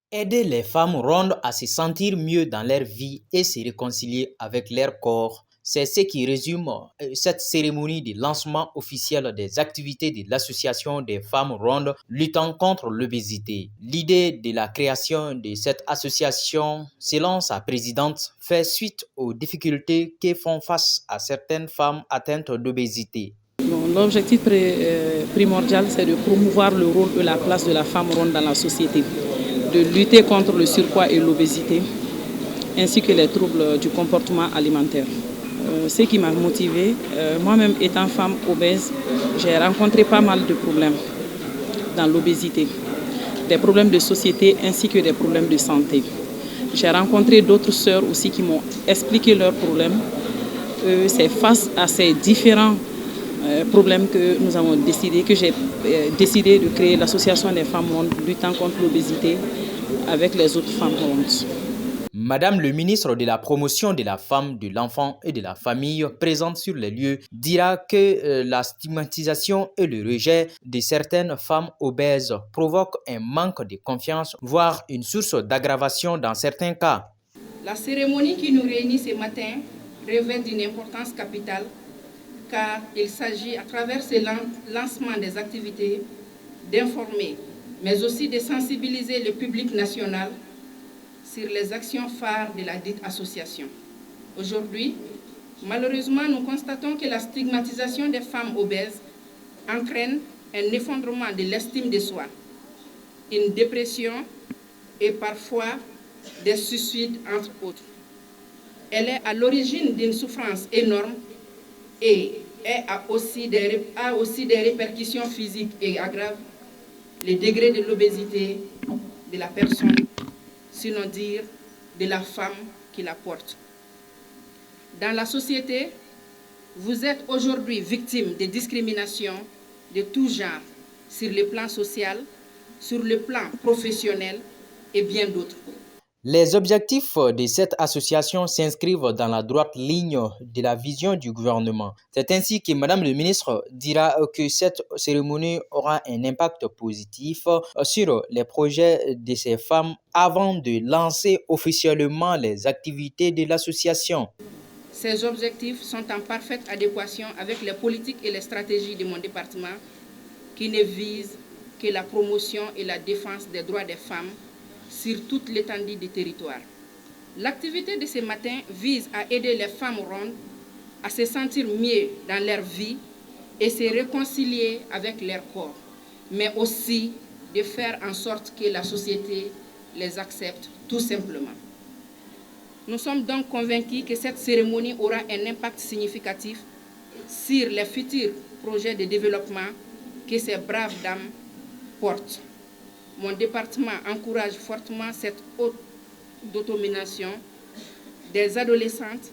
Aider les femmes rondes à se sentir mieux dans leur vie et se réconcilier avec leur corps, c'est ce qui résume cette cérémonie de lancement officiel des activités de l'Association des femmes rondes luttant contre l'obésité. L'idée de la création de cette association, selon sa présidente, fait suite aux difficultés que font face à certaines femmes atteintes d'obésité. L'objectif primordial, c'est de promouvoir le rôle et la place de la femme ronde dans la société, de lutter contre le surpoids et l'obésité, ainsi que les troubles du comportement alimentaire. Ce qui m'a motivée, moi-même étant femme obèse, j'ai rencontré pas mal de problèmes dans l'obésité, des problèmes de société ainsi que des problèmes de santé. J'ai rencontré d'autres sœurs aussi qui m'ont expliqué leurs problèmes. C'est face à ces différents problème que nous avons décidé, que j'ai décidé de créer l'association des femmes rondes luttant contre l'obésité avec les autres femmes rondes. Madame le ministre de la Promotion de la femme, de l'enfant et de la famille présente sur les lieux dira que la stigmatisation et le rejet de certaines femmes obèses provoquent un manque de confiance, voire une source d'aggravation dans certains cas. La cérémonie qui nous réunit ce matin revêt d'une importance capitale car il s'agit, à travers ce lancement des activités, d'informer, mais aussi de sensibiliser le public national sur les actions phares de la dite association. Aujourd'hui, malheureusement, nous constatons que la stigmatisation des femmes obèses entraîne un effondrement de l'estime de soi, une dépression et parfois des suicides, entre autres. Elle est à l'origine d'une souffrance énorme et a aussi des répercussions physiques et aggrave le degré de l'obésité de la personne, sinon dire de la femme qui la porte. Dans la société, vous êtes aujourd'hui victime de discriminations de tout genre, sur le plan social, sur le plan professionnel et bien d'autres. Les objectifs de cette association s'inscrivent dans la droite ligne de la vision du gouvernement. C'est ainsi que Madame le ministre dira que cette cérémonie aura un impact positif sur les projets de ces femmes avant de lancer officiellement les activités de l'association. Ces objectifs sont en parfaite adéquation avec les politiques et les stratégies de mon département qui ne visent que la promotion et la défense des droits des femmes sur toute l'étendue du territoire. L'activité de ce matin vise à aider les femmes rondes à se sentir mieux dans leur vie et se réconcilier avec leur corps, mais aussi de faire en sorte que la société les accepte tout simplement. Nous sommes donc convaincus que cette cérémonie aura un impact significatif sur les futurs projets de développement que ces braves dames portent. Mon département encourage fortement cette haute d'autonomisation des adolescentes,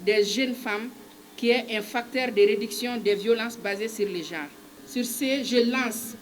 des jeunes femmes, qui est un facteur de réduction des violences basées sur les genres. Sur ce, je lance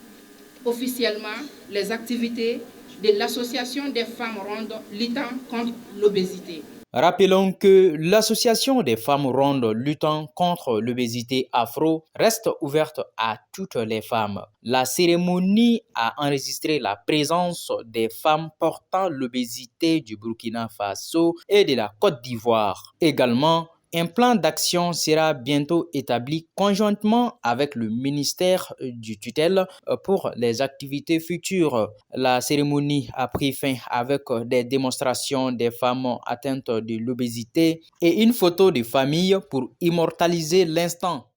officiellement les activités de l'Association des femmes rondes luttant contre l'obésité. Rappelons que l'Association des femmes rondes luttant contre l'obésité afro reste ouverte à toutes les femmes. La cérémonie a enregistré la présence des femmes portant l'obésité du Burkina Faso et de la Côte d'Ivoire. Également, un plan d'action sera bientôt établi conjointement avec le ministère du tutelle pour les activités futures. La cérémonie a pris fin avec des démonstrations des femmes atteintes de l'obésité et une photo de famille pour immortaliser l'instant.